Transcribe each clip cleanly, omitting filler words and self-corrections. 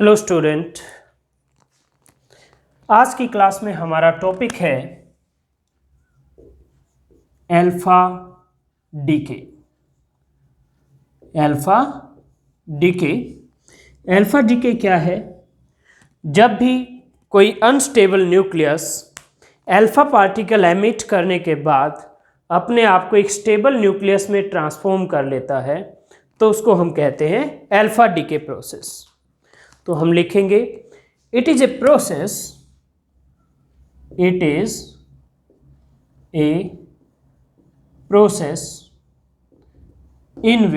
Hello student, आज की class में हमारा टॉपिक है अल्फा डीके। अल्फा डीके क्या है? जब भी कोई unstable nucleus alpha particle emit करने के बाद अपने आप को एक स्टेबल न्यूक्लियस में ट्रांसफॉर्म कर लेता है तो उसको हम कहते हैं अल्फा डीके प्रोसेस। तो हम लिखेंगे it is a process in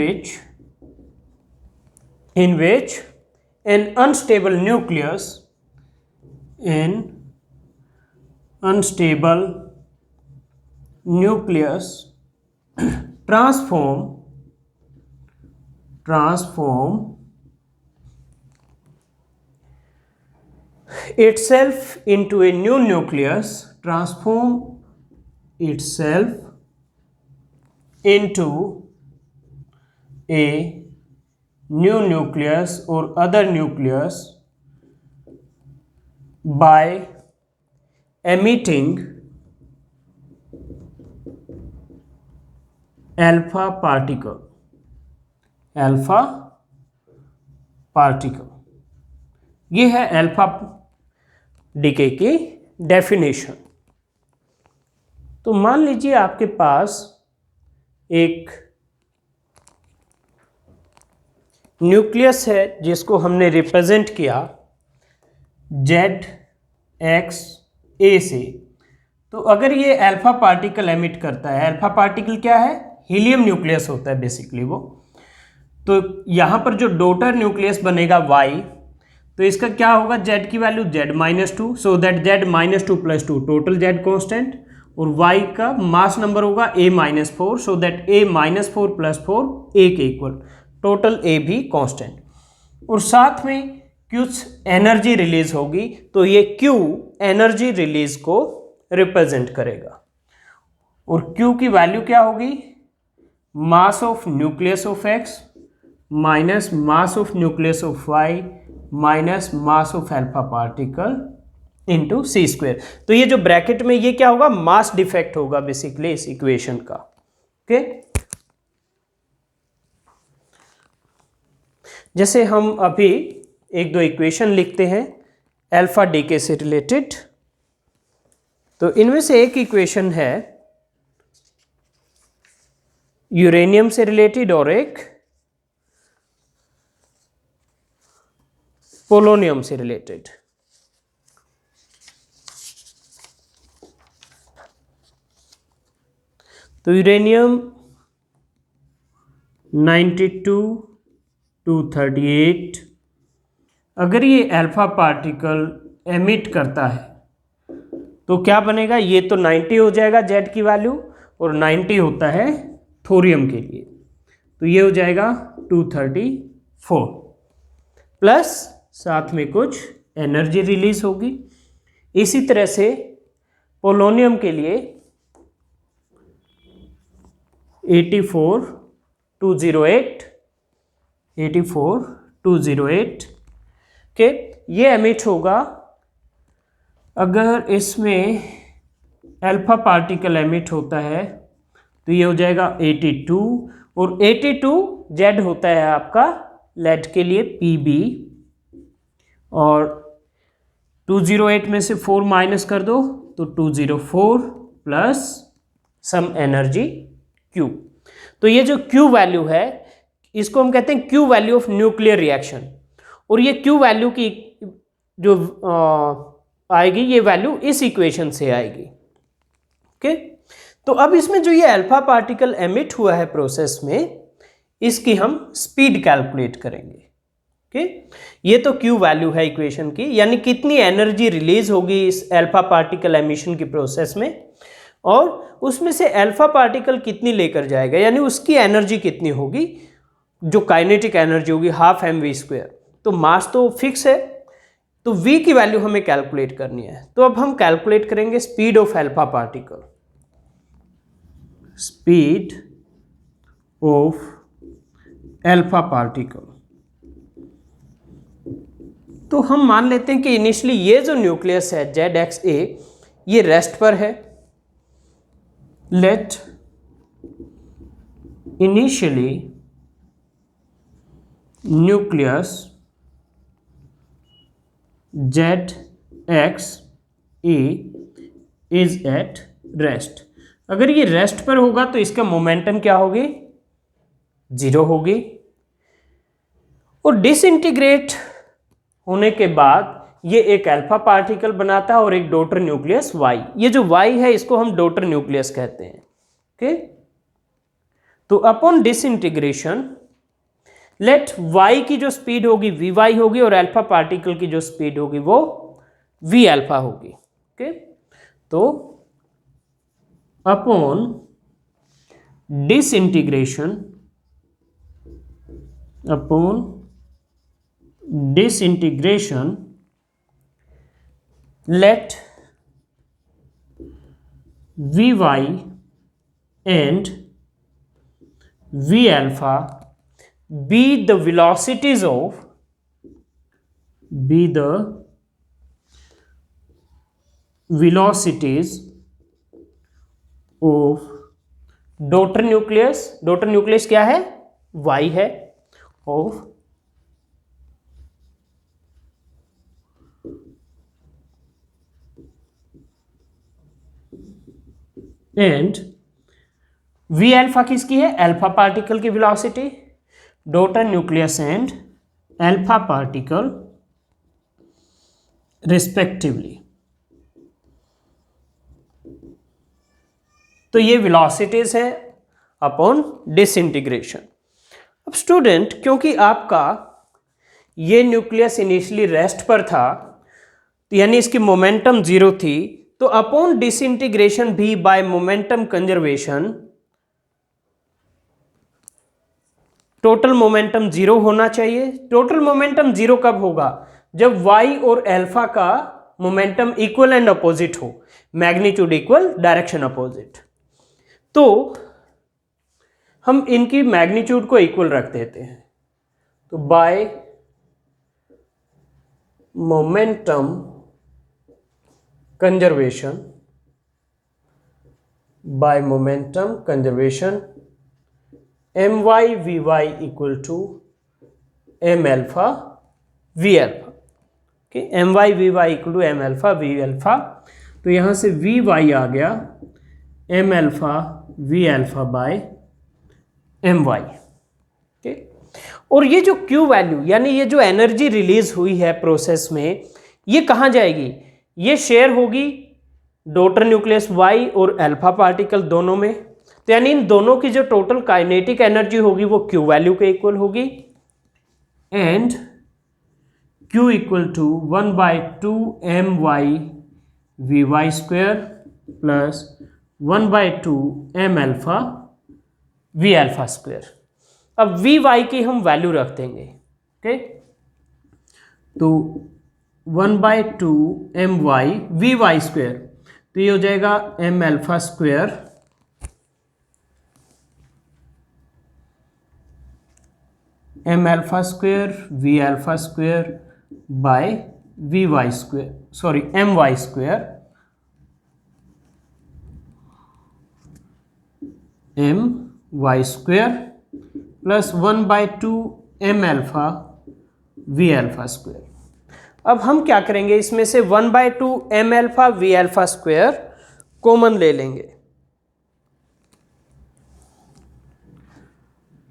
which an unstable nucleus transform itself into a new nucleus, or other nucleus by emitting alpha particle। ये है अल्फा डीके की डेफिनेशन। तो मान लीजिए आपके पास एक न्यूक्लियस है जिसको हमने रिप्रेजेंट किया ZX A से। तो अगर ये अल्फा पार्टिकल एमिट करता है, अल्फा पार्टिकल क्या है? हीलियम न्यूक्लियस होता है बेसिकली वो। तो यहाँ पर जो डॉटर न्यूक्लियस बनेगा Y, तो इसका क्या होगा? Z की value Z-2, so that Z-2 + 2 total Z constant, और Y का मास नंबर होगा A-4, so that A-4 + 4 A के इक्वल, टोटल A भी कांस्टेंट। और साथ में कुछ एनर्जी रिलीज होगी, तो ये Q एनर्जी रिलीज को रिप्रेजेंट करेगा। और Q की वैल्यू क्या होगी? मास of nucleus of X minus mass of nucleus of Y minus mass of alpha particle into C²। तो ये जो ब्रैकेट में ये क्या होगा? मास डिफेक्ट होगा बेसिकली इस इक्वेशन का। ओके, जैसे हम अभी एक दो इक्वेशन लिखते हैं अल्फा डीके से रिलेटेड। तो इनमें से एक इक्वेशन है यूरेनियम से रिलेटेड और एक पोलोनियम से रिलेटेड। तो यूरेनियम 92-238, अगर ये अल्फा पार्टिकल एमिट करता है तो क्या बनेगा? ये तो 90 हो जाएगा Z की वैल्यू, और 90 होता है थोरियम के लिए, तो ये हो जाएगा 234 प्लस साथ में कुछ एनर्जी रिलीज होगी। इसी तरह से पोलोनियम के लिए 84-208 के ये एमिट होगा। अगर इसमें अल्फा पार्टिकल एमिट होता है तो ये हो जाएगा 82, और 82 Z होता है आपका लेड के लिए Pb, और 208 में से 4 माइनस कर दो तो 204 प्लस सम एनर्जी Q। तो ये जो Q वैल्यू है इसको हम कहते हैं Q value of nuclear reaction, और ये Q वैल्यू की जो आएगी ये वैल्यू इस इक्वेशन से आएगी। ओके, तो अब इसमें जो ये अल्फा पार्टिकल एमिट हुआ है प्रोसेस में, इसकी हम स्पीड कैलकुलेट करेंगे। ओके, ये तो Q वैल्यू है इक्वेशन की, यानी कितनी एनर्जी रिलीज होगी इस अल्फा पार्टिकल एमिशन की प्रोसेस में, और उसमें से अल्फा पार्टिकल कितनी लेकर जाएगा, यानी उसकी एनर्जी कितनी होगी, जो काइनेटिक एनर्जी होगी 12 mv²। तो मास तो फिक्स है, तो V की वैल्यू हमें कैलकुलेट करनी है। तो अब हम कैलकुलेट करेंगे speed of alpha particle. Speed of alpha particle तो हम मान लेते हैं कि इनिशियली ये जो न्यूक्लियस है ZXA ये रेस्ट पर है। Let initially nucleus ZXA is at rest. अगर ये रेस्ट पर होगा तो इसका मोमेंटम क्या होगी, 0 होगी। और डिसइंटीग्रेट होने के बाद ये एक अल्फा पार्टिकल बनाता है और एक डॉटर न्यूक्लियस Y। ये जो Y है इसको हम डॉटर न्यूक्लियस कहते हैं। ओके, तो अपॉन डिसइंटीग्रेशन लेट Y की जो स्पीड होगी Vy होगी और अल्फा पार्टिकल की जो स्पीड होगी वो V अल्फा होगी। ओके, तो upon disintegration let Vy and V alpha be the velocities of daughter nucleus. Daughter nucleus क्या है, Y है, ऑफ एंड V अल्फा किसकी है, अल्फा पार्टिकल की velocity. Daughter nucleus and alpha particle respectively. तो ये वेलोसिटीज है अपॉन डिसइंटीग्रेशन। अब स्टूडेंट, क्योंकि आपका ये न्यूक्लियस इनिशियली रेस्ट पर था तो यानी इसकी मोमेंटम 0 थी, तो अपॉन डिसइंटीग्रेशन भी by momentum conservation total momentum 0 होना चाहिए। टोटल मोमेंटम 0 कब होगा, जब Y और अल्फा का मोमेंटम इक्वल एंड अपोजिट हो, मैग्नीट्यूड इक्वल डायरेक्शन अपोजिट। तो हम इनकी मैग्नीट्यूड को इक्वल रख देते हैं। तो by momentum conservation My Vy equal to M alpha V alpha. Okay, My Vy equal to M alpha V alpha. तो यहां से Vy आ गया M alpha V alpha by My। Okay, और ये जो Q वैल्यू यानी ये जो एनर्जी रिलीज हुई है प्रोसेस में, ये कहाँ जाएगी, ये शेयर होगी डॉटर न्यूक्लियस Y और अल्फा पार्टिकल दोनों में। तो यानी इन दोनों की जो टोटल काइनेटिक एनर्जी होगी वो Q वैल्यू के इक्वल होगी। And Q equal to 1/2 My Vy square plus 1/2 M alpha V alpha square. अब Vy की हम वैल्यू रख देंगे। ओके, तो 1/2 My Vy स्क्वायर, तो ये हो जाएगा M alpha square M alpha square V alpha square by Vy square, sorry My square My square plus 1/2 M alpha V alpha square. अब हम क्या करेंगे, इसमें से 1/2 M alpha V alpha square common ले लेंगे,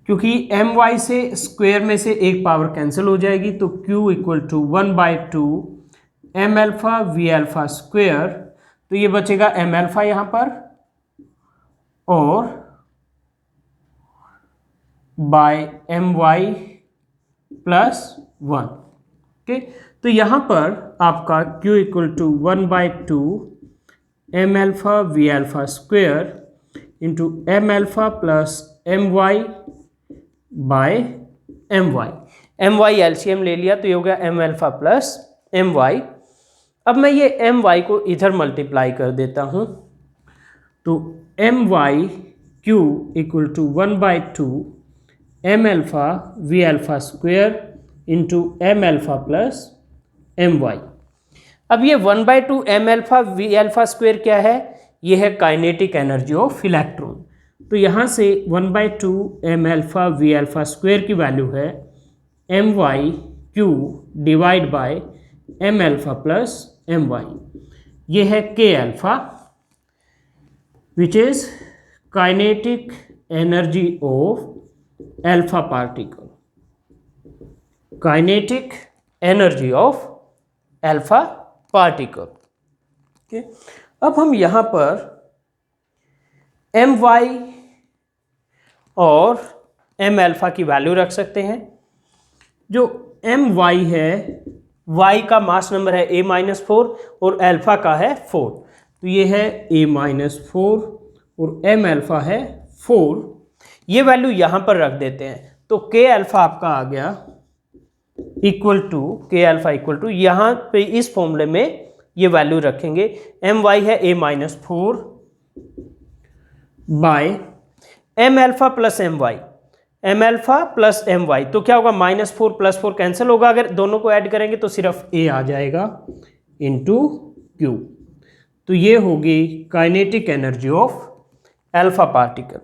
क्योंकि My से स्क्वायर में से एक पावर कैंसिल हो जाएगी। तो Q equal to 1/2 M alpha V alpha square, तो ये बचेगा M अल्फा यहाँ पर और बाय My प्लस 1। ओके, तो यहाँ पर आपका Q equal to 1/2 M alpha V alpha square into M alpha plus My by My LCM ले लिया तो ये हो गया M अल्फा प्लस My। अब मैं ये My को इधर मल्टीप्लाई कर देता हूँ, तो My Q equal to 1/2 M alpha V alpha square into M alpha plus my। अब ये 1/2 m alpha v alpha square क्या है, ये है काइनेटिक एनर्जी ऑफ इलेक्ट्रॉन। तो यहाँ से 1/2 m alpha v alpha square की वैल्यू है my³ divide by m alpha plus my। ये है k alpha which is kinetic energy of alpha particle, kinetic energy of alpha particle. Okay, अब हम यहाँ पर my और m अल्फा की वैल्यू रख सकते हैं। जो my है, y का मास नंबर है a-4 और अल्फा का है 4, तो ये है a-4 और m अल्फा है 4। ये वैल्यू यहाँ पर रख देते हैं, तो k अल्फा आपका आ गया equal to k alpha equal to, यहाँ पे इस फॉर्मूले में ये वैल्यू रखेंगे, my है a-4 by m alpha plus my, m alpha plus my, तो क्या होगा -4 + 4 कैंसिल होगा, अगर दोनों को ऐड करेंगे तो सिर्फ a आ जाएगा इंटू q। तो ये होगी kinetic energy of alpha particle.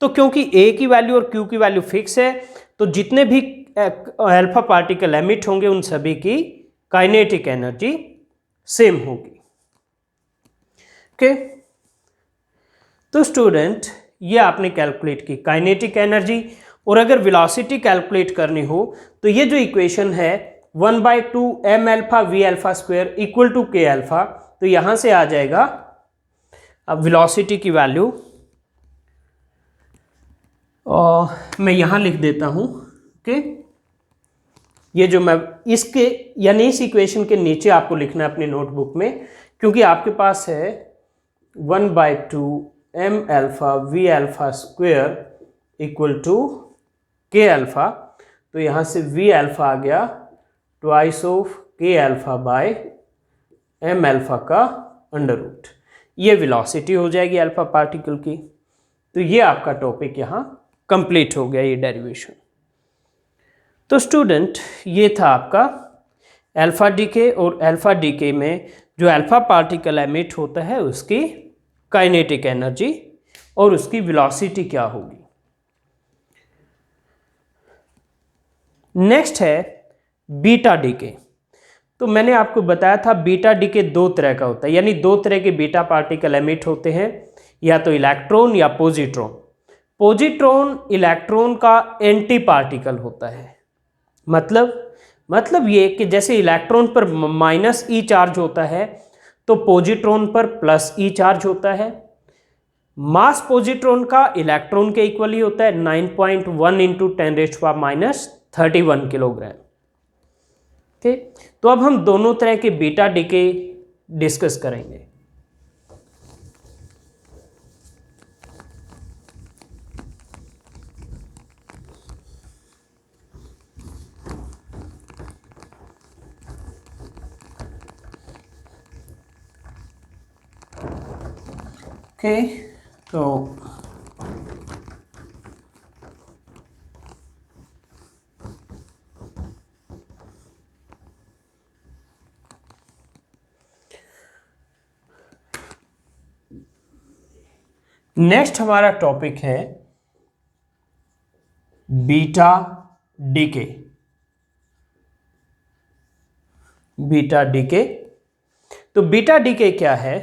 तो क्योंकि a की वैल्यू और q की वैल्यू फिक्स है, तो जितने भी अल्फा पार्टिकल एमिट होंगे उन सभी की काइनेटिक एनर्जी सेम होगी। ओके, तो स्टूडेंट ये आपने कैलकुलेट की काइनेटिक एनर्जी, और अगर वेलोसिटी कैलकुलेट करनी हो तो ये जो इक्वेशन है 1/2 m alpha v alpha square equal to k alpha, तो यहां से आ जाएगा अब वेलोसिटी की वैल्यू मैं यहां लिख देता हूं। ओके, ये जो मैं इसके यानी इस इक्वेशन के नीचे आपको लिखना है अपनी नोटबुक में, क्योंकि आपके पास है 1/2 m alpha v alpha square equal to k alpha, तो यहाँ से v अल्फा आ गया twice of k alpha by m alpha का अंडर रूट। ये वेलोसिटी हो जाएगी अल्फा पार्टिकल की। तो ये आपका टॉपिक यहाँ कंप्लीट हो गया, ये डेरिवेशन। तो स्टूडेंट ये था आपका अल्फा डीके, और अल्फा डीके में जो अल्फा पार्टिकल एमिट होता है उसकी काइनेटिक एनर्जी और उसकी वेलोसिटी क्या होगी। नेक्स्ट है बीटा डीके। तो मैंने आपको बताया था बीटा डीके दो तरह का होता है, यानी दो तरह के बीटा पार्टिकल एमिट होते हैं, या तो इलेक्ट्रॉन या पॉजिट्रॉन। पॉजिट्रॉन इलेक्ट्रॉन का एंटी पार्टिकल होता है। मतलब ये कि जैसे इलेक्ट्रॉन पर -e चार्ज होता है तो पॉजिट्रॉन पर +e चार्ज होता है। मास पॉजिट्रॉन का इलेक्ट्रॉन के इक्वल ही होता है, 9.1 × 10⁻³ किलोग्राम। ठीक, तो अब हम दोनों तरह के बीटा डीके डिस्कस करेंगे। ओके, तो नेक्स्ट हमारा टॉपिक है बीटा डीके। बीटा डीके, तो बीटा डीके क्या है?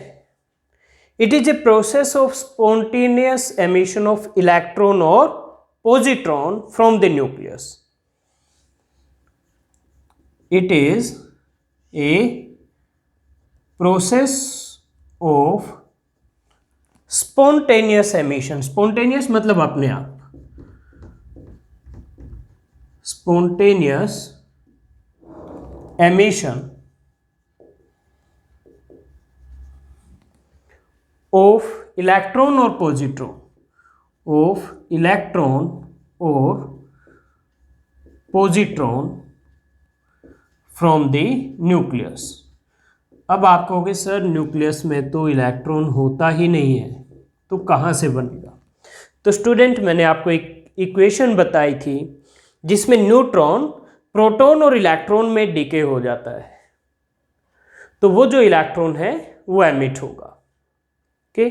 It is a process of spontaneous emission of electron or positron from the nucleus. It is a process of spontaneous emission. Spontaneous मतलब अपने आप, spontaneous emission of electron or positron, of electron or positron from the nucleus. अब आप कहोगे sir nucleus में तो electron होता ही नहीं है, तो कहाँ से बनेगा? तो स्टूडेंट मैंने आपको एक इक्वेशन बताई थी जिसमें न्यूट्रॉन प्रोटॉन और इलेक्ट्रॉन में डीके हो जाता है। तो वो जो इलेक्ट्रॉन है वो एमिट होगा। ओके,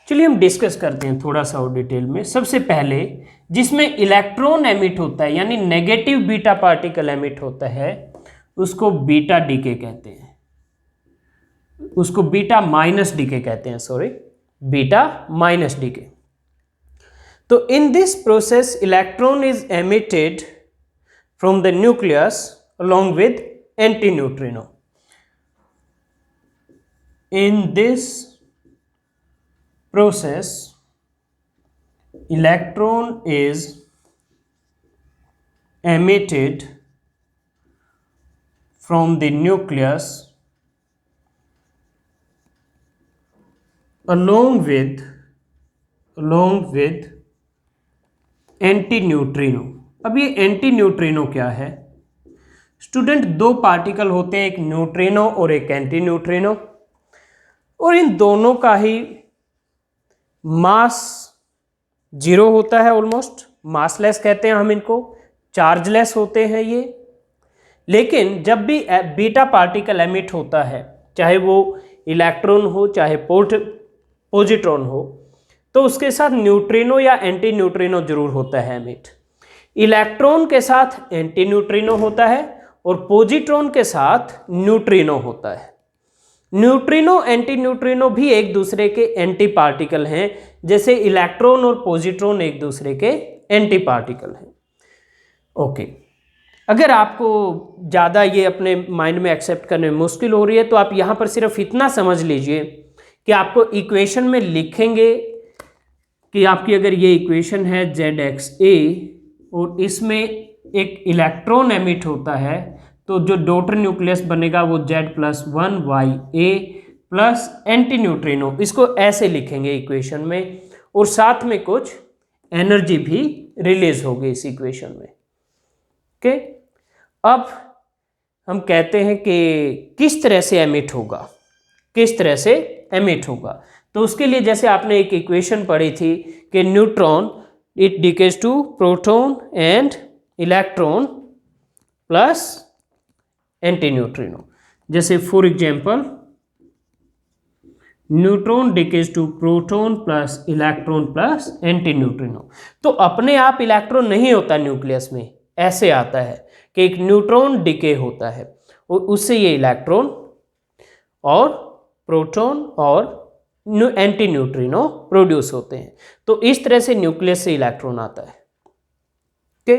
चलिए हम डिस्कस करते हैं थोड़ा सा और डिटेल में। सबसे पहले जिसमें इलेक्ट्रॉन एमिट होता है यानी नेगेटिव बीटा पार्टिकल एमिट होता है उसको बीटा डीके कहते हैं, उसको बीटा माइनस डीके कहते हैं, सॉरी बीटा माइनस डीके। तो in this process electron is emitted from the nucleus along with antineutrino. In this process electron is emitted from the nucleus along with antineutrino. अब ये antineutrino क्या है student? दो particle होते हैं, एक neutrino और एक एंटीन्यूट्रिनो, और इन दोनों का ही मास जीरो होता है, ऑलमोस्ट मासलेस कहते हैं हम इनको, चार्जलेस होते हैं ये। लेकिन जब भी बीटा पार्टिकल एमिट होता है, चाहे वो इलेक्ट्रॉन हो चाहे पॉजिट्रॉन हो, तो उसके साथ न्यूट्रिनो या एंटी न्यूट्रिनो जरूर होता है एमिट। इलेक्ट्रॉन के साथ एंटी न्यूट्रिनो होता है और पॉजिट्रॉन के साथ न्यूट्रिनो होता है। न्यूट्रिनो एंटी न्यूट्रिनो भी एक दूसरे के एंटी पार्टिकल हैं, जैसे इलेक्ट्रॉन और पॉजिट्रॉन एक दूसरे के एंटी पार्टिकल हैं। ओके, अगर आपको ज़्यादा ये अपने माइंड में एक्सेप्ट करने में मुश्किल हो रही है तो आप यहाँ पर सिर्फ इतना समझ लीजिए कि आपको इक्वेशन में लिखेंगे कि आपकी अगर ये इक्वेशन है ZXA और इसमें एक इलेक्ट्रॉन एमिट होता है तो जो डॉटर न्यूक्लियस बनेगा वो Z+1YA प्लस एंटी न्यूट्रिनो, इसको ऐसे लिखेंगे इक्वेशन में, और साथ में कुछ एनर्जी भी रिलीज होगी इस इक्वेशन में। ओके, अब हम कहते हैं कि किस तरह से एमिट होगा, किस तरह से एमिट होगा। तो उसके लिए जैसे आपने एक इक्वेशन पढ़ी थी कि neutron it decays to proton and electron plus antineutrino. जैसे for example neutron decays to proton plus electron plus antineutrino. तो अपने आप इलेक्ट्रॉन नहीं होता न्यूक्लियस में, ऐसे आता है कि एक न्यूट्रॉन डिके होता है और उससे ये इलेक्ट्रॉन और प्रोटॉन और एंटी न्यूट्रिनो प्रोड्यूस होते हैं। तो इस तरह से न्यूक्लियस से इलेक्ट्रॉन आता है। ओके,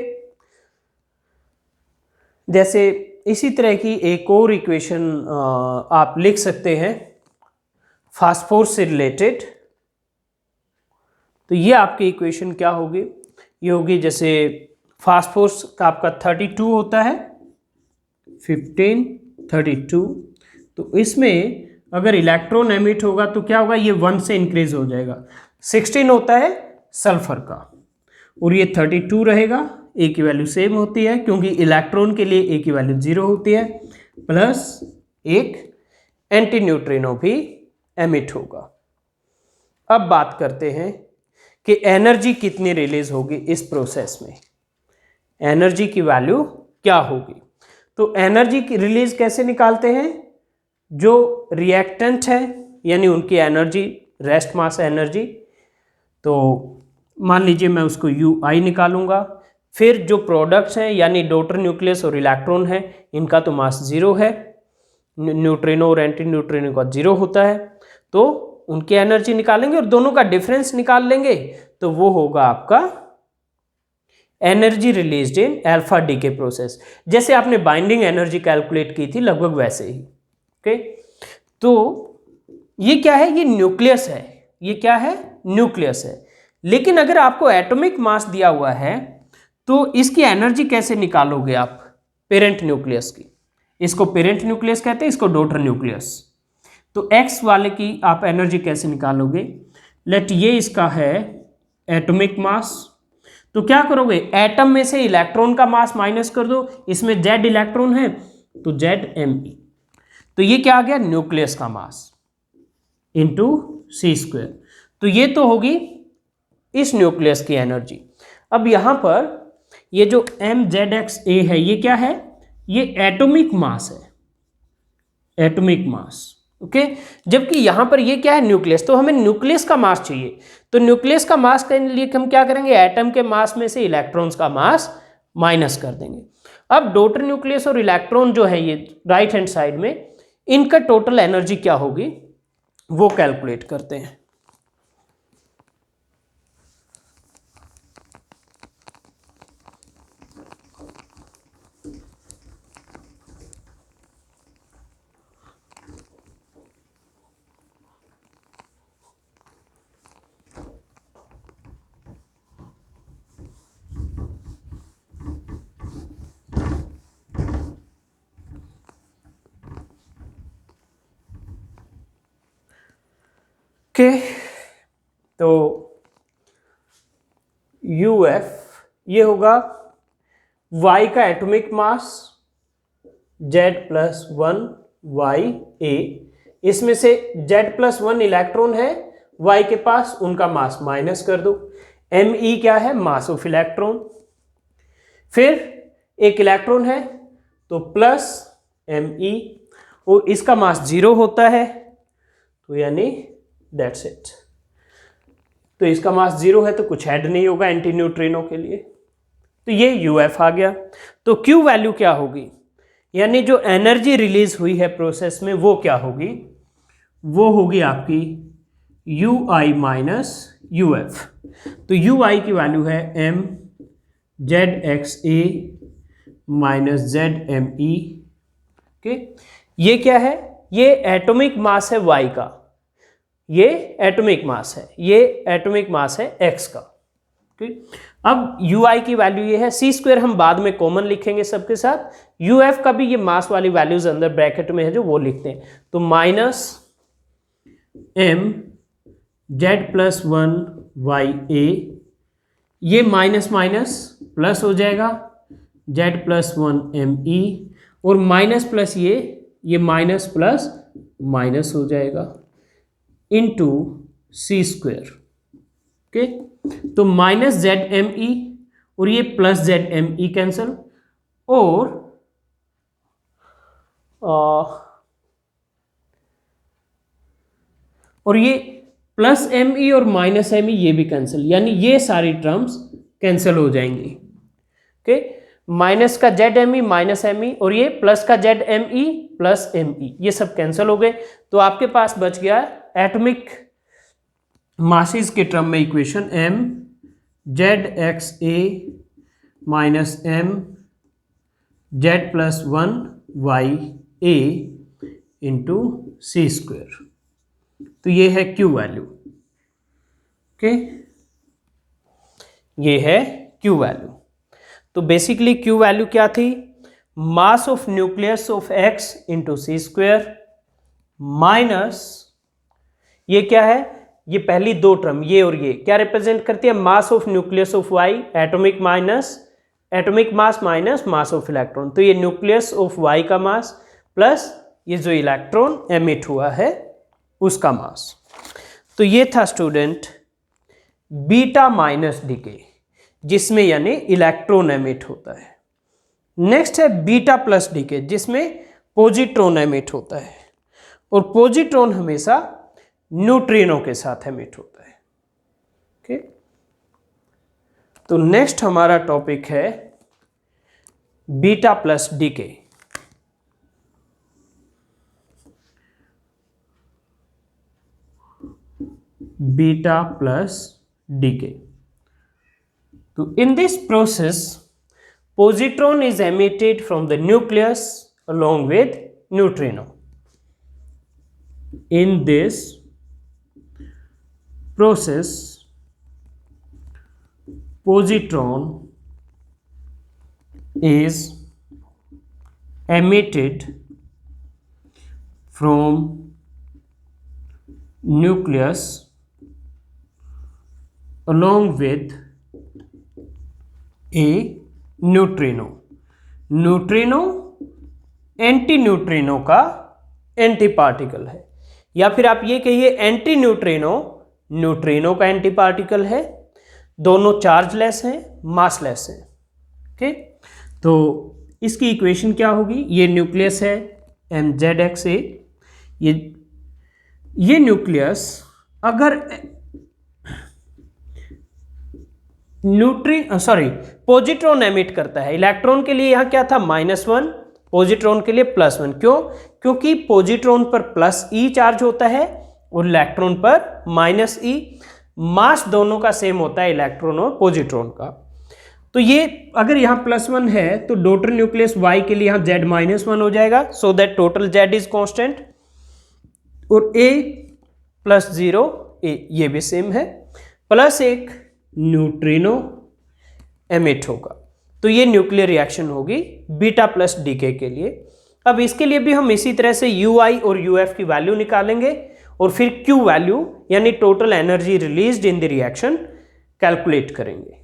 जैसे इसी तरह की एक और इक्वेशन आप लिख सकते हैं फास्फोरस से रिलेटेड। तो ये आपकी इक्वेशन क्या होगी? ये होगी जैसे फास्फोरस का आपका 32 होता है, 15 32, तो इसमें अगर इलेक्ट्रॉन एमिट होगा तो क्या होगा, ये 1 से इंक्रीज हो जाएगा। 16 होता है सल्फर का और ये 32 रहेगा, ए की वैल्यू सेम होती है क्योंकि इलेक्ट्रॉन के लिए ए की वैल्यू 0 होती है, प्लस एक एंटी न्यूट्रिनो भी एमिट होगा। अब बात करते हैं कि एनर्जी कितनी रिलीज होगी इस प्रोसेस में, एनर्जी की वैल्यू क्या होगी। तो एनर्जी की रिलीज कैसे निकालते हैं? जो रिएक्टेंट है यानी उनकी एनर्जी, रेस्ट मास एनर्जी, तो मान लीजिए मैं उसको UI निकालूंगा। फिर जो प्रोडक्ट्स हैं यानी डॉटर न्यूक्लियस और इलेक्ट्रॉन है, इनका तो मास 0 है, न्यूट्रिनो और एंटी न्यूट्रिनो का 0 होता है, तो उनकी एनर्जी निकालेंगे और दोनों का डिफरेंस निकाल लेंगे, तो वो होगा आपका energy released in alpha DK process. जैसे आपने बाइंडिंग एनर्जी कैलकुलेट की थी लगभग वैसे ही। ओके, तो ये क्या है? ये न्यूक्लियस है। ये क्या है? न्यूक्लियस है। लेकिन अगर आपको एटॉमिक मास दिया हुआ है तो इसकी एनर्जी कैसे निकालोगे आप? पेरेंट न्यूक्लियस की, इसको पेरेंट न्यूक्लियस कहते हैं, इसको डॉटर न्यूक्लियस। तो एक्स वाले की आप एनर्जी कैसे निकालोगे? लेट ये इसका है एटॉमिक मास, तो क्या करोगे? एटम में से इलेक्ट्रॉन का मास माइनस कर दो, इसमें Z इलेक्ट्रॉन है तो ZMe, तो ये क्या आ गया? न्यूक्लियस का मास इंटू C²। तो ये तो होगी इस न्यूक्लियस की एनर्जी। अब यहां पर ये जो MZXA है ये क्या है? ये एटॉमिक मास है। Atomic mass. ओके, जबकि यहां पर ये क्या है, न्यूक्लियस, तो हमें न्यूक्लियस का मास चाहिए। तो न्यूक्लियस का मास के लिए हम क्या करेंगे, एटम के मास में से इलेक्ट्रॉन्स का मास माइनस कर देंगे। अब डॉटर न्यूक्लियस और इलेक्ट्रॉन जो है ये राइट हैंड साइड में, इनका टोटल एनर्जी क्या होगी वो कैलकुलेट करते हैं। ओके, तो UF ये होगा Y का एटॉमिक मास Z+1 YA, इसमें से Z+1 इलेक्ट्रॉन है Y के पास, उनका मास माइनस कर दो। Me क्या है, मास ऑफ इलेक्ट्रॉन। फिर एक इलेक्ट्रॉन है तो प्लस Me, और इसका मास 0 होता है, तो यानी दैट्स इट। तो इसका मास 0 है तो कुछ ऐड नहीं होगा एंटी न्यूट्रिनो के लिए, तो ये UF आ गया। तो Q वैल्यू क्या होगी, यानी जो एनर्जी रिलीज हुई है प्रोसेस में वो क्या होगी, वो होगी आपकी UI माइनस UF। तो UI की वैल्यू है mZXA माइनस ZME। ओके, ये क्या है, ये एटॉमिक मास है Y का, ये एटॉमिक मास है, ये एटॉमिक मास है X का। ठीक, अब UI की वैल्यू ये है, C² हम बाद में कॉमन लिखेंगे सबके साथ, UF का भी ये मास वाली वैल्यूज अंदर ब्रैकेट में है जो वो लिखते हैं। तो माइनस mZ+1 YA, ये माइनस माइनस प्लस हो जाएगा Z+1 ME, और माइनस प्लस ये माइनस प्लस माइनस हो जाएगा इंटू C²। ओके, तो माइनस ZME और ये प्लस ZME कैंसल, और ये प्लस ME और माइनस ME ये भी कैंसिल, यानी ये सारी टर्म्स कैंसिल हो जाएंगी। ओके, माइनस का ZME माइनस ME और ये प्लस का ZME प्लस ME, ये सब कैंसिल हो गए। तो आपके पास बच गया एटॉमिक मासेस के टर्म में equation mZXA minus mZ+1 YA into C²। तो ये है Q वैल्यू। ओके, ये है Q वैल्यू। तो बेसिकली Q वैल्यू क्या थी, मास of nucleus of X into C² minus ये क्या है, ये पहली दो टर्म ये और ये क्या रिप्रेजेंट करती है, मास of nucleus of Y, atomic mass minus mass of electron. तो ये न्यूक्लियस ऑफ Y का मास प्लस ये जो इलेक्ट्रॉन एमिट हुआ है उसका मास। तो ये था स्टूडेंट बीटा माइनस डीके, जिसमें यानी इलेक्ट्रॉन एमिट होता है। नेक्स्ट है बीटा प्लस डीके, जिसमें पॉजिट्रॉन एमिट होता है, और पॉजिट्रॉन हमेशा न्यूट्रिनो के साथ एमिट होता है। ओके, तो नेक्स्ट हमारा टॉपिक है beta plus decay. Beta plus decay. तो in this process positron is emitted from the nucleus along with neutrino. In this process positron is emitted from nucleus along with a neutrino. Neutrino anti neutrino का anti particle है, या फिर आप ये कहिए anti neutrino neutrino का anti particle है। दोनों चार्जलेस हैं, मासलेस हैं। ओके, तो इसकी इक्वेशन क्या होगी, ये न्यूक्लियस है, MZXA, ये न्यूक्लियस अगर पॉजिट्रॉन एमिट करता है, इलेक्ट्रॉन के लिए यहाँ क्या था -1, पॉजिट्रॉन के लिए +1, क्यों? क्योंकि पॉजिट्रॉन पर +E चार्ज होता है और इलेक्ट्रॉन पर -E, मास दोनों का सेम होता है, इलेक्ट्रॉन और पॉजिट्रॉन का। तो ये अगर यहाँ +1 है तो डॉटर न्यूक्लियस Y के लिए यहाँ Z-1 हो जाएगा, so that total Z is constant, और A +0 A ये भी सेम है, प्लस एक न्यूट्रिनो एमिट होगा। तो ये न्यूक्लियर रिएक्शन होगी बीटा प्लस डीके के लिए। अब इसके लिए भी हम इसी तरह से UI और UF की वैल्यू निकालेंगे और फिर Q वैल्यू यानी total energy released in the reaction calculate करेंगे।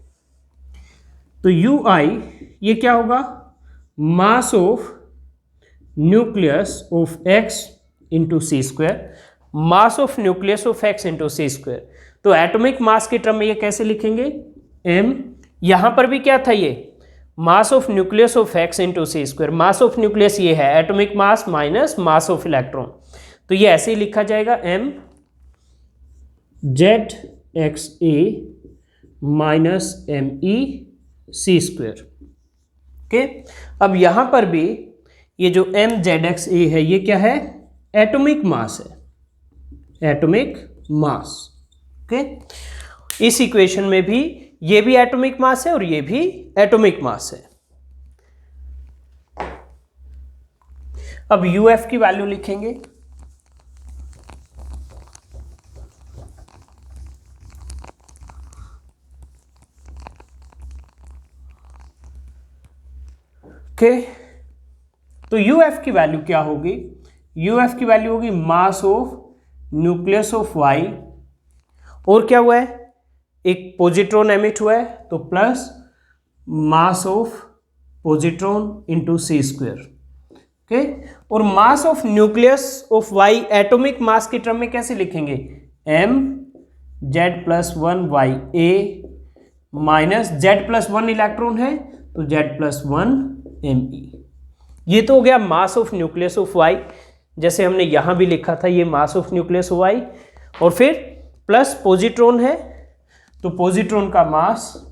तो UI ये क्या होगा? मास of nucleus of X into C², mass of nucleus of X into C²। तो एटॉमिक मास के टर्म में ये कैसे लिखेंगे? M, यहां पर भी क्या था, ये मास of nucleus of X into C²। Mass of nucleus ये है atomic mass minus mass of electron, तो ये ऐसे ही लिखा जाएगा MZXA माइनस MEC²। ओके, अब यहां पर भी ये जो MZXA है ये क्या है? एटॉमिक मास है, एटॉमिक मास। ओके, इस इक्वेशन में भी ये भी एटॉमिक मास है और ये भी एटॉमिक मास है। अब UF की वैल्यू लिखेंगे। ओके, तो UF की वैल्यू क्या होगी? UF की वैल्यू होगी मास ऑफ न्यूक्लियस ऑफ Y, और क्या हुआ है? एक पॉजिट्रॉन एमिट हुआ है तो plus mass of positron into C²। Okay, और mass of nucleus of Y atomic mass के टर्म में कैसे लिखेंगे? MZ+1YA माइनस Z+1 इलेक्ट्रॉन है तो Z+1 Me। ये तो हो गया मास ऑफ न्यूक्लियस ऑफ Y, जैसे हमने यहां भी लिखा था, ये मास ऑफ न्यूक्लियस ऑफ Y, और फिर प्लस पॉजिट्रॉन है तो पॉजिट्रॉन का मास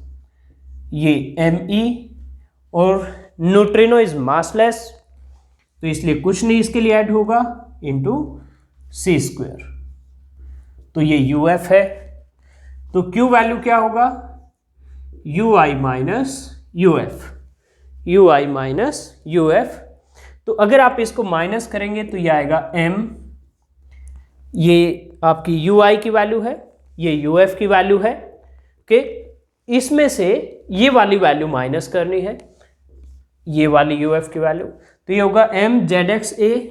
ये Me, और न्यूट्रिनो इज मासलेस तो इसलिए कुछ नहीं इसके लिए ऐड होगा इंटू C²। तो ये UF है, तो Q वैल्यू क्या होगा? UI minus UF, UI minus UF। तो अगर आप इसको माइनस करेंगे तो ये आएगा M, ये आपकी UI की वैल्यू है, ये UF की वैल्यू है। ओके, इसमें से ये वाली वैल्यू माइनस करनी है, ये वाली UF की वैल्यू, तो ये होगा MZXA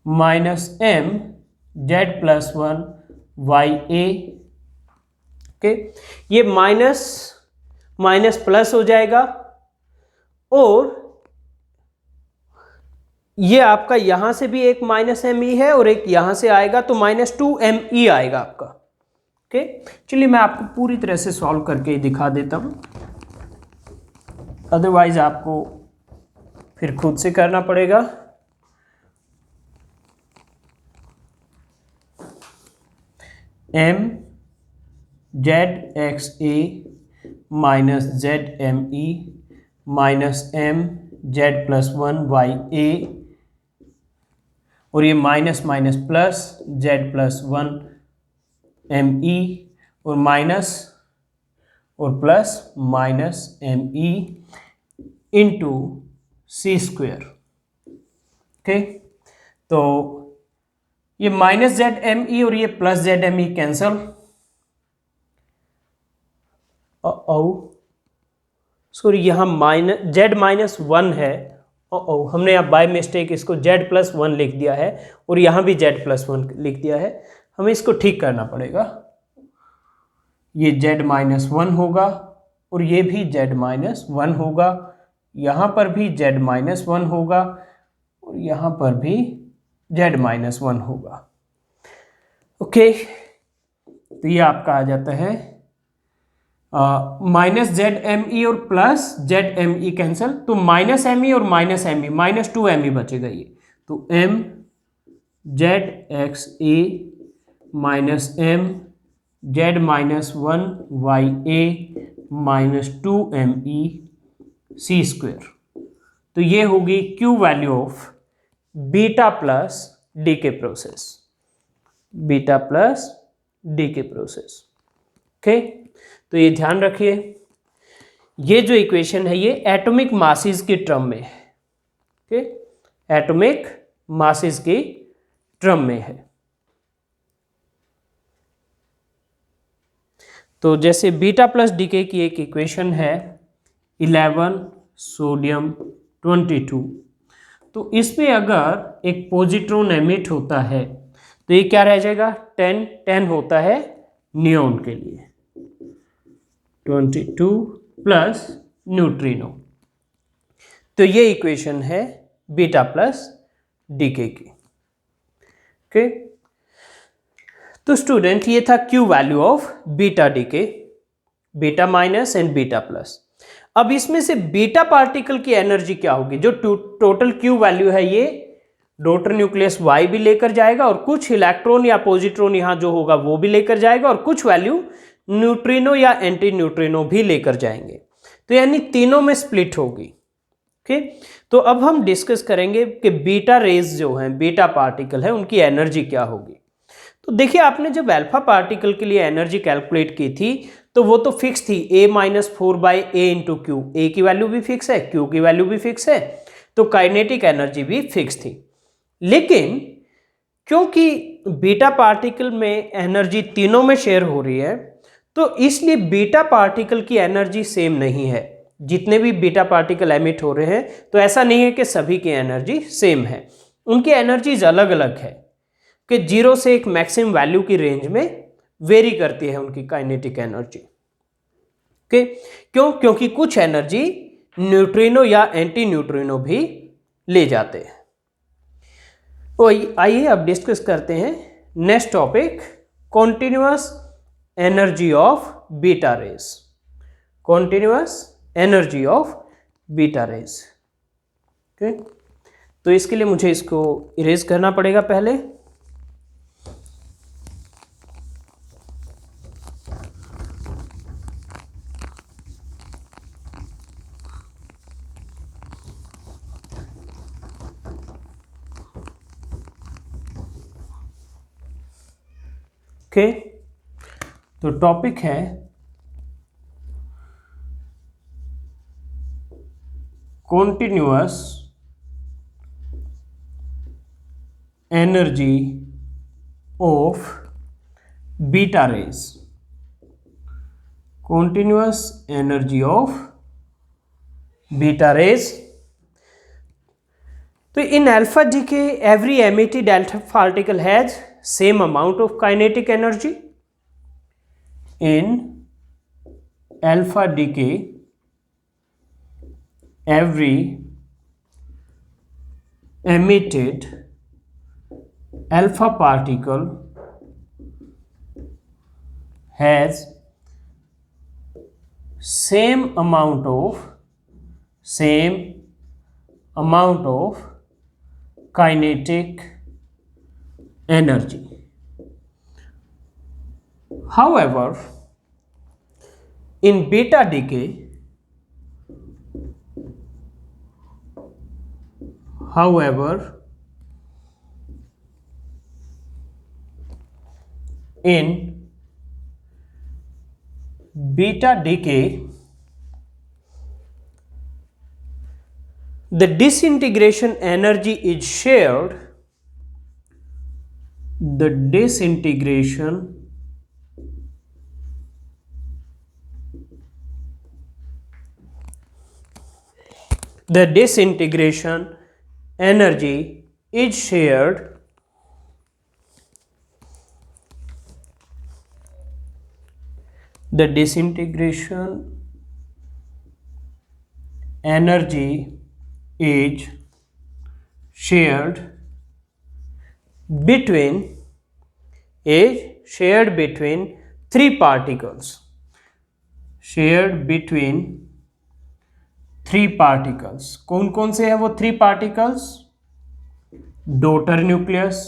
माइनस MZ+1YA। ओके, ये माइनस माइनस प्लस हो जाएगा, और ये आपका यहां से भी एक -ME है और एक यहां से आएगा तो -2ME आएगा आपका। ओके, चलिए मैं आपको पूरी तरह से सॉल्व करके दिखा देता हूं, अदरवाइज आपको फिर खुद से करना पड़ेगा। MZXA minus ZME minus MZ+1YA, और ये माइनस माइनस प्लस Z+1ME, और माइनस और plus minus ME into C²। Okay, तो ये माइनस ZME और ये प्लस ZME कैंसल, सॉरी यहाँ Z-1 है, हमने यहाँ बाय मिस्टेक इसको Z+1 लिख दिया है और यहाँ भी Z+1 लिख दिया है, हमें इसको ठीक करना पड़ेगा। ये Z-1 होगा और ये भी Z-1 होगा, यहाँ पर भी Z-1 होगा और यहाँ पर भी Z-1 होगा। ओके, तो ये आपका आ जाता है माइनस जेड एम ई और plus Z m e cancel, तो माइनस एम ई और minus m e, minus two m e बचेगा ये, तो m Z X A minus m Z minus one Y A minus two m e c square. तो ये होगी Q value of beta plus decay process, beta plus decay process. Okay, तो ये ध्यान रखिए, ये जो equation है ये एटॉमिक मासेस के टर्म में है। ओके, एटॉमिक मासेस के टर्म में है। तो जैसे बीटा प्लस डीके की एक इक्वेशन है 11 सोडियम 22, तो इसमें अगर एक पॉजिट्रॉन एमिट होता है तो ये क्या रह जाएगा, 10 10 होता है नियॉन के लिए, 22 प्लस न्यूट्रिनो। तो ये इक्वेशन है बीटा प्लस डीके की। ओके, तो स्टूडेंट ये था Q value of beta decay, beta minus and beta plus. अब इसमें से बीटा पार्टिकल की एनर्जी क्या होगी, जो टोटल क्यू वैल्यू है ये डॉटर न्यूक्लियस वाई भी लेकर जाएगा और कुछ इलेक्ट्रॉन या पॉजिट्रॉन यहां जो होगा वो भी लेकर जाएगा और कुछ वैल्यू न्यूट्रिनो या एंटी न्यूट्रिनो भी लेकर जाएंगे, तो यानी तीनों में स्प्लिट होगी। ओके, तो अब हम डिस्कस करेंगे कि बीटा रेज जो हैं, बीटा पार्टिकल है, उनकी एनर्जी क्या होगी। तो देखिए, आपने जब अल्फा पार्टिकल के लिए एनर्जी कैलकुलेट की थी तो वो तो फिक्स थी, a minus four by a into Q, a की वैल्यू भी फिक्स है, क्यू की वैल्यू भी फिक्स है, तो काइनेटिक एनर्जी भी फिक्स थी। लेकिन क्योंकि बीटा पार्टिकल में एनर्जी तीनों में शेयर हो रही है, तो इसलिए बीटा पार्टिकल की एनर्जी सेम नहीं है। जितने भी बीटा पार्टिकल एमिट हो रहे हैं, तो ऐसा नहीं है कि सभी की एनर्जी सेम है, उनकी एनर्जीज अलग अलग है कि 0 से एक मैक्सिमम वैल्यू की रेंज में वेरी करती है उनकी काइनेटिक एनर्जी। ओके, क्यों? क्योंकि कुछ एनर्जी न्यूट्रिनो या एंटी न्यूट्रिनो भी ले जाते हैं। तो आइए अब डिस्कस करते हैं next topic, continuous energy of beta rays, continuous energy of beta raise. Okay, तो इसके लिए मुझे इसको इरेज करना पड़ेगा पहले। ओके, तो टॉपिक है continuous energy of beta rays, continuous energy of beta rays. तो in alpha decay every emitted alpha particle has same amount of kinetic energy. In alpha decay every emitted alpha particle has same amount of kinetic energy. However, in beta decay, the disintegration energy is shared. The disintegration energy is shared between three particles, shared between three particles. कौन कौन से हैं वो three particles? Daughter nucleus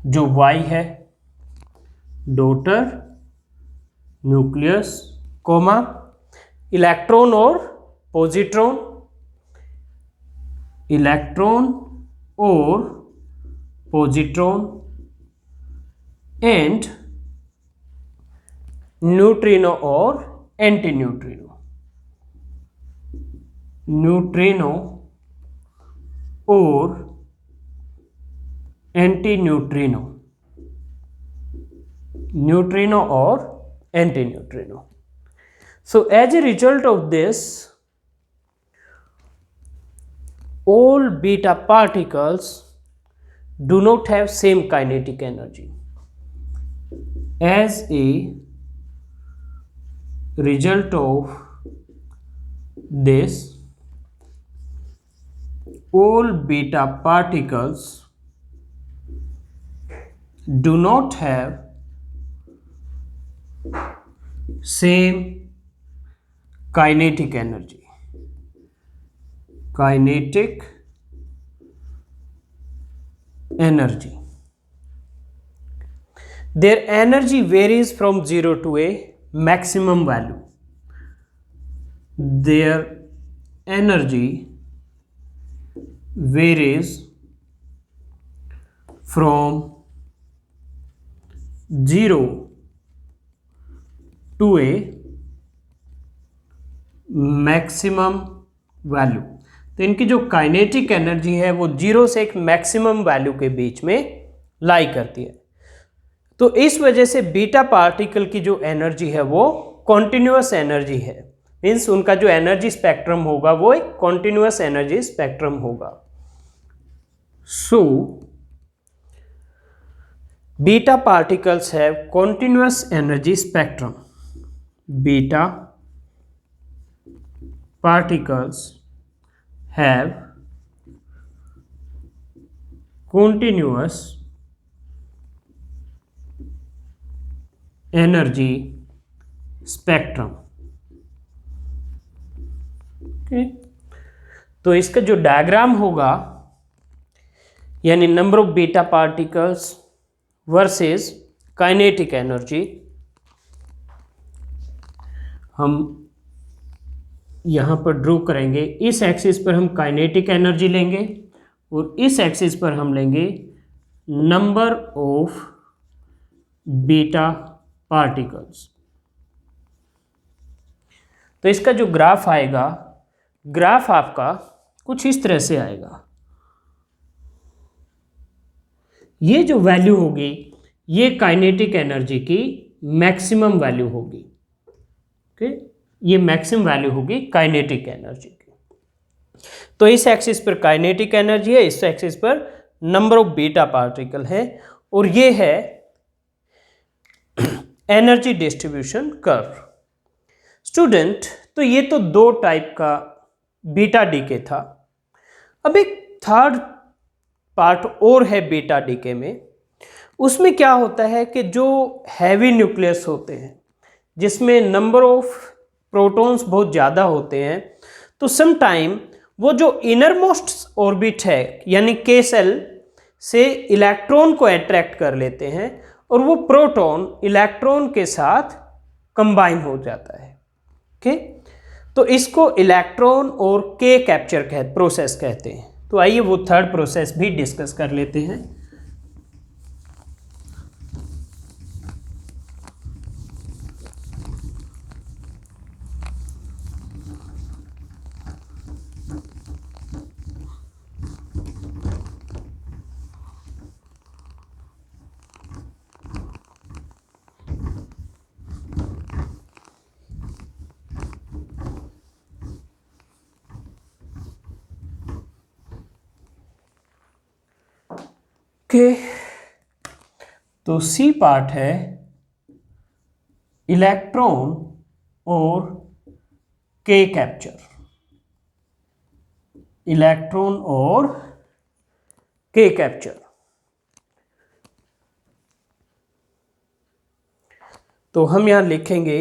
जो Y है, daughter nucleus, coma electron or positron, electron or positron, and neutrino और anti neutrino, neutrino और anti neutrino, neutrino और anti neutrino. So as a result of this, all beta particles do not have same kinetic energy. As a result of this, all beta particles do not have same kinetic energy. Kinetic energy. Their energy varies from 0 to a maximum value. Their energy varies from 0 to a maximum value. तो इनकी जो kinetic energy है वो 0 से एक maximum value के बीच में लाई करती है। तो इस वजह से बीटा पार्टिकल की जो एनर्जी है वो कॉन्टिन्यूअस एनर्जी है, मीन्स उनका जो एनर्जी स्पेक्ट्रम होगा वो एक कॉन्टिन्यूअस एनर्जी स्पेक्ट्रम होगा। So beta particles have continuous energy spectrum. Beta particles have continuous energy spectrum। okay? तो इसका जो डायग्राम होगा, यानी number of beta particles versus kinetic energy, हम यहाँ पर ड्रॉ करेंगे। इस एक्सिस पर हम काइनेटिक एनर्जी लेंगे और इस एक्सिस पर हम लेंगे नंबर ऑफ बीटा पार्टिकल्स। तो इसका जो ग्राफ आएगा, ग्राफ आपका कुछ इस तरह से आएगा। ये जो वैल्यू होगी ये काइनेटिक एनर्जी की मैक्सिमम वैल्यू होगी। ओके, ये मैक्सिमम वैल्यू होगी काइनेटिक एनर्जी की। तो इस एक्सिस पर काइनेटिक एनर्जी है, इस एक्सिस पर नंबर ऑफ बीटा पार्टिकल है, और ये है एनर्जी डिस्ट्रीब्यूशन कर्व। स्टूडेंट, तो ये तो दो टाइप का बीटा डीके था। अब एक थर्ड पार्ट और है बीटा डीके में। उसमें क्या होता है कि जो हैवी न्यूक्लियस होते हैं, जिसमें नंबर ऑफ प्रोटॉन्स बहुत ज़्यादा होते हैं, तो सम टाइम वो जो इनर मोस्ट ऑर्बिट है यानी के सेल से इलेक्ट्रॉन को अट्रैक्ट कर लेते हैं और वो प्रोटॉन इलेक्ट्रॉन के साथ कंबाइन हो जाता है। ओके, तो इसको इलेक्ट्रॉन और के कैप्चर प्रोसेस कहते हैं। तो आइए वो थर्ड प्रोसेस भी डिस्कस कर लेते हैं। ओके, तो सी पार्ट है इलेक्ट्रॉन और के कैप्चर। इलेक्ट्रॉन और के कैप्चर। तो हम यहां लिखेंगे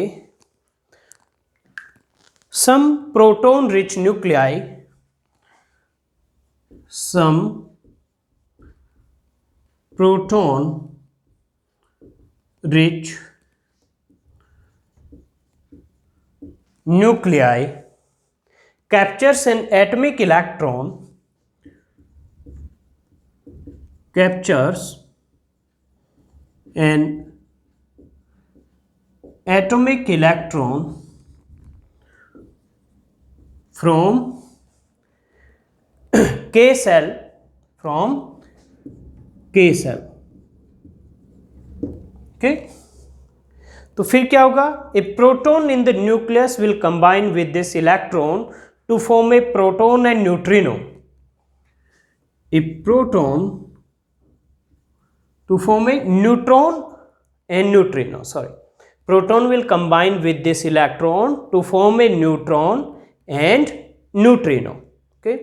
some proton rich nuclei, some proton rich nuclei captures an atomic electron, captures an atomic electron from K cell, from K cell. Okay, तो फिर क्या होगा? A proton in the nucleus will combine with this electron to form a proton and neutrino. A proton to form a neutron and neutrino. Sorry, proton will combine with this electron to form a neutron and neutrino. Okay,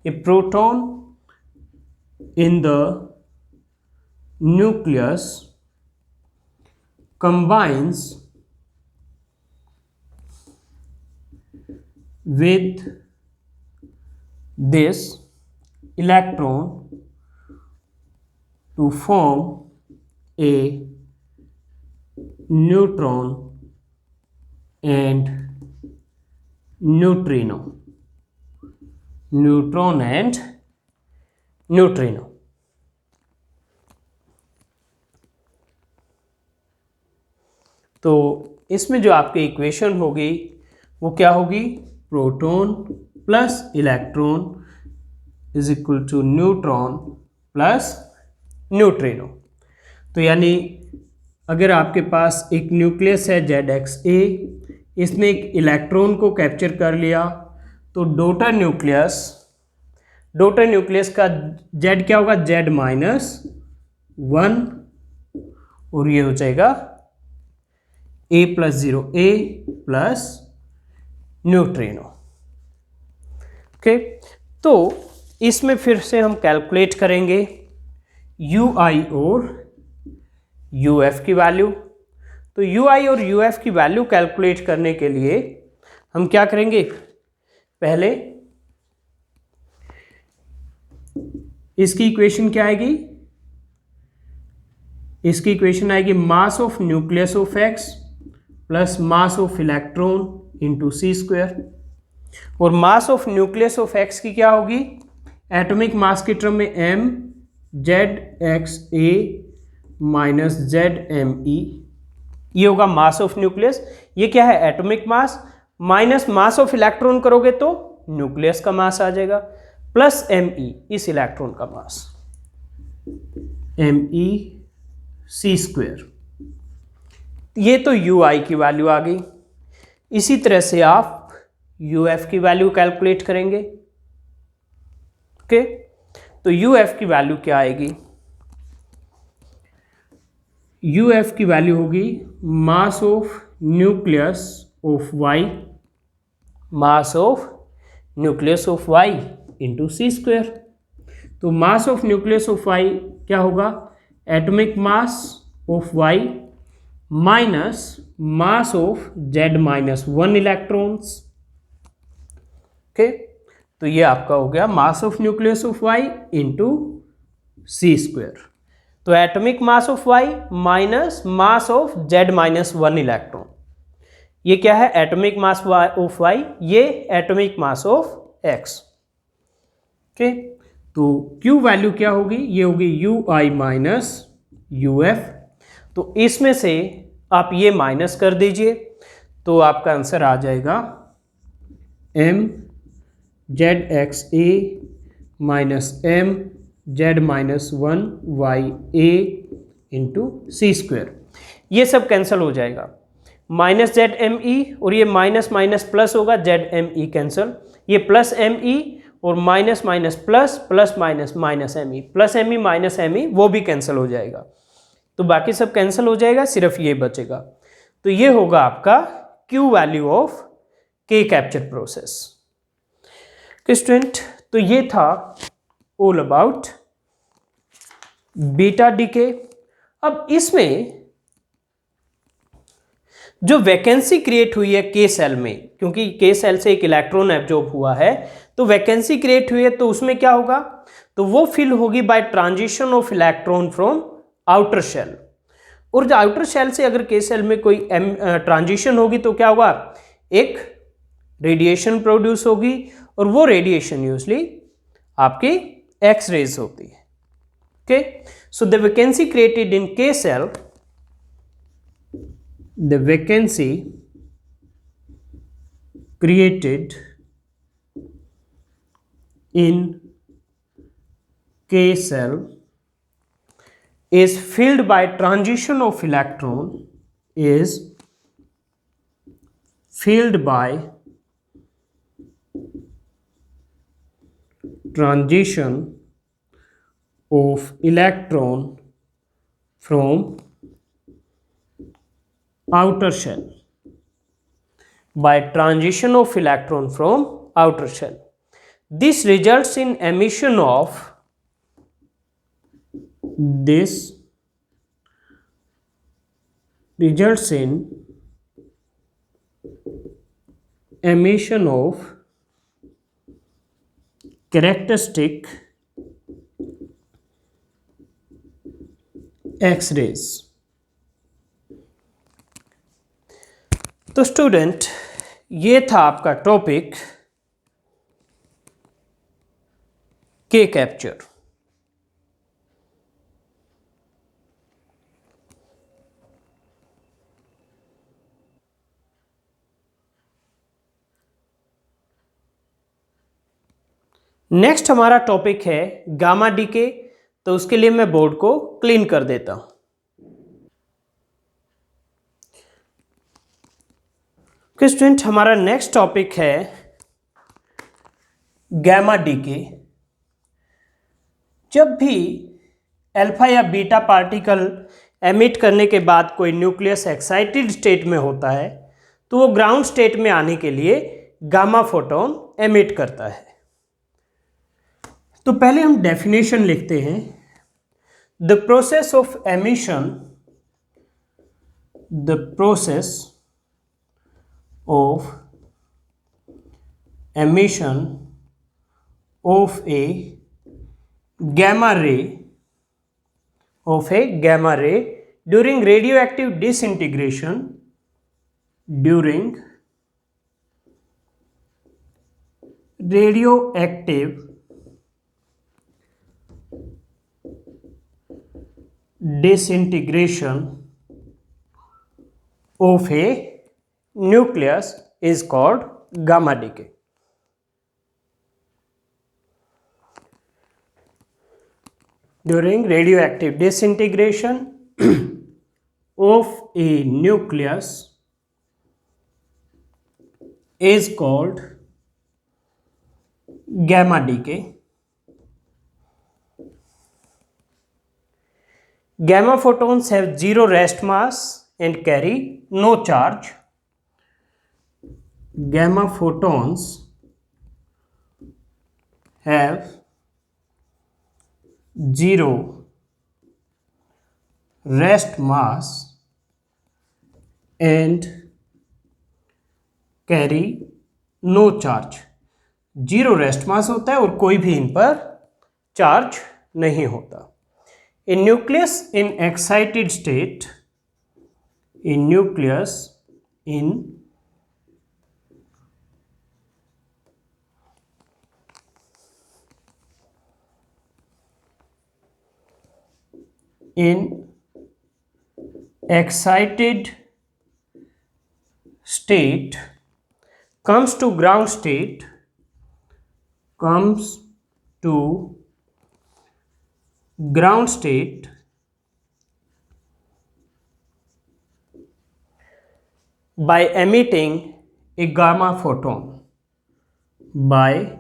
a proton in the nucleus combines with this electron to form a neutron and neutrino. Neutron and neutrino. तो इसमें जो आपकी equation होगी वो क्या होगी? Proton plus electron is equal to neutron plus neutrino. तो यानी अगर आपके पास एक न्यूक्लियस है ZXA, इसने एक इलेक्ट्रॉन को कैप्चर कर लिया, तो डोटर न्यूक्लियस का Z क्या होगा? Z-1, और ये हो जाएगा A+0 A plus neutrino. Okay, तो इसमें फिर से हम कैलकुलेट करेंगे UI और UF की वैल्यू. तो UI और UF की वैल्यू कैलकुलेट करने के लिए हम क्या करेंगे? पहले इसकी इक्वेशन क्या आएगी? इसकी इक्वेशन आएगी मास of nucleus of X plus mass of electron into C². और mass of nucleus of X की क्या होगी? एटॉमिक मास के टर्म में m ZXA माइनस ZME, ये होगा मास ऑफ न्यूक्लियस. ये क्या है? Atomic mass. Minus mass of electron करोगे तो न्यूक्लियस का मास आ जाएगा, प्लस ME इस इलेक्ट्रॉन का मास, ME C². ये तो UI की वैल्यू आ गई. इसी तरह से आप UF की वैल्यू कैलकुलेट करेंगे. ओके, तो UF की वैल्यू क्या आएगी? UF की वैल्यू होगी मास of nucleus of Y, mass of nucleus of Y into C². तो मास ऑफ न्यूक्लियस ऑफ Y क्या होगा? Atomic mass of Y minus mass of Z-1 electrons. Okay, तो ये आपका हो गया मास of nucleus of Y into C². तो atomic mass of Y minus mass of Z-1 electron, ये क्या है? एटॉमिक मास ऑफ Y, ये atomic mass of X. Okay, तो Q वैल्यू क्या होगी? ये होगी UI माइनस UF. तो इसमें से आप ये माइनस कर दीजिए, तो आपका आंसर आ जाएगा M ZXA minus M Z-1 YA into C². ये सब कैंसिल हो जाएगा. माइनस ZME और ये माइनस माइनस प्लस होगा, ZME कैंसिल. ये प्लस ME और minus minus plus, plus minus minus ME, plus ME minus ME वो भी कैंसिल हो जाएगा. तो बाकी सब कैंसिल हो जाएगा, सिर्फ ये बचेगा. तो ये होगा आपका Q value of K capture process. Student, तो ये था ऑल अबाउट बीटा डीके. अब इसमें जो वैकेंसी क्रिएट हुई है के सेल में, क्योंकि के सेल से एक इलेक्ट्रॉन एब्जॉर्ब हुआ है, तो वैकेंसी क्रिएट हुई है, तो उसमें क्या होगा, तो वो फिल होगी by transition of electron from outer shell. और जो आउटर शेल से अगर के सेल में कोई ट्रांजिशन होगी तो क्या होगा, एक रेडिएशन प्रोड्यूस होगी, और वो रेडिएशन यूजली आपकी एक्स रेज होती है। Okay, so the vacancy created in के cell, the vacancy created in K cell is filled by transition of electron, is filled by transition of electron from outer shell, by transition of electron from outer shell. This results in emission of, this results in emission of characteristic X-rays. तो student, ये था आपका topic के capture. Next हमारा topic है gamma DK, तो उसके लिए मैं बोर्ड को क्लीन कर देता हूं। स्टूडेंट, हमारा नेक्स्ट टॉपिक है गैमा डीके। जब भी अल्फा या बीटा पार्टिकल एमिट करने के बाद कोई न्यूक्लियस एक्साइटेड स्टेट में होता है, तो वो ग्राउंड स्टेट में आने के लिए गामा फोटोन एमिट करता है। तो पहले हम डेफिनेशन लिखते हैं। The process of emission, the process of emission of a gamma ray, of a gamma ray during radioactive disintegration, during radioactive disintegration of a nucleus is called gamma decay. During radioactive disintegration of a nucleus is called gamma decay. Gamma photons have zero rest mass and carry no charge. Gamma photons have zero rest mass and carry no charge. Zero rest mass होता है और कोई भी इन पर charge नहीं होता। In nucleus in excited state, in nucleus in excited state comes to ground state, comes to ground state by emitting a gamma photon, by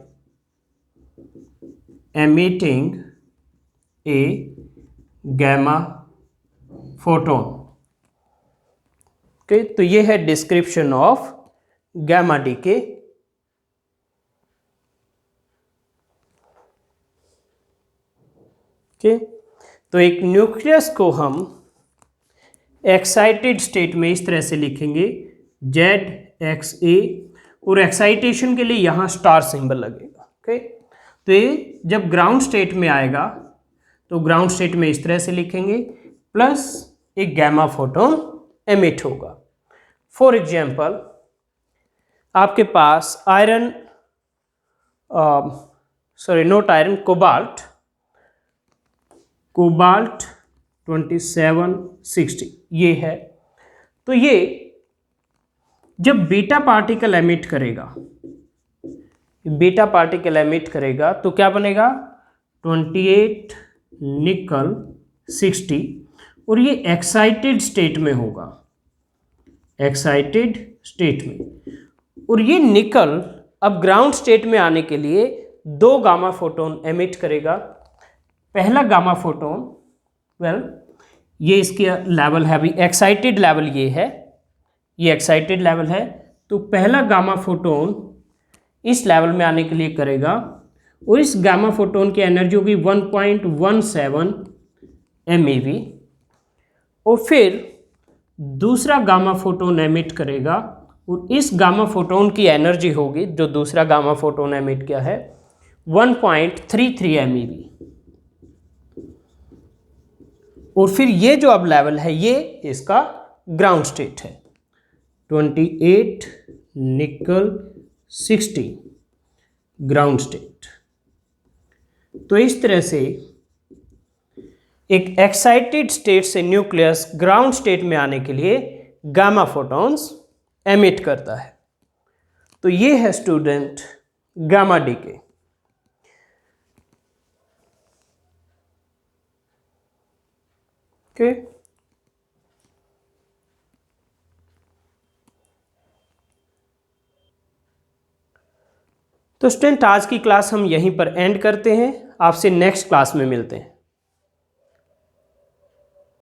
emitting a gamma photon. Okay, तो ये है description of gamma decay. Okay, तो एक nucleus को हम excited state में इस तरह से लिखेंगे ZXA, और एक्साइटेशन के लिए यहाँ स्टार सिंबल लगेगा। ओके, तो ये जब ग्राउंड स्टेट में आएगा तो ग्राउंड स्टेट में इस तरह से लिखेंगे, प्लस एक गैमा फोटोन एमिट होगा। फॉर एग्जाम्पल आपके पास आयरन, नोट आयरन, कोबाल्ट 2760 ये है। तो ये जब बीटा पार्टिकल एमिट करेगा तो क्या बनेगा 28 निकल 60, और ये एक्साइटेड स्टेट में होगा, एक्साइटेड स्टेट में। और ये निकल अब ग्राउंड स्टेट में आने के लिए 2 गामा फोटोन एमिट करेगा। पहला गामा फोटोन, ये इसके लेवल है, अभी एक्साइटेड लेवल ये है, ये एक्साइटेड लेवल है, तो पहला गामा फोटोन इस लेवल में आने के लिए करेगा, और इस गामा फोटोन की एनर्जी होगी 1.17 MeV। और फिर दूसरा गामा फोटोन एमिट करेगा, और इस गामा फोटोन की एनर्जी होगी, जो दूसरा गामा फोटोन एमिट किया है, 1.33 MeV। और फिर ये जो अब लेवल है ये इसका ग्राउंड स्टेट है, 28 निकल 60 ग्राउंड स्टेट। तो इस तरह से एक एक्साइटेड स्टेट से न्यूक्लियस ग्राउंड स्टेट में आने के लिए गामा फोटॉन्स एमिट करता है। तो ये है स्टूडेंट गामा डीके। ओके, तो स्टूडेंट आज की क्लास हम यहीं पर एंड करते हैं, आपसे नेक्स्ट क्लास में मिलते हैं।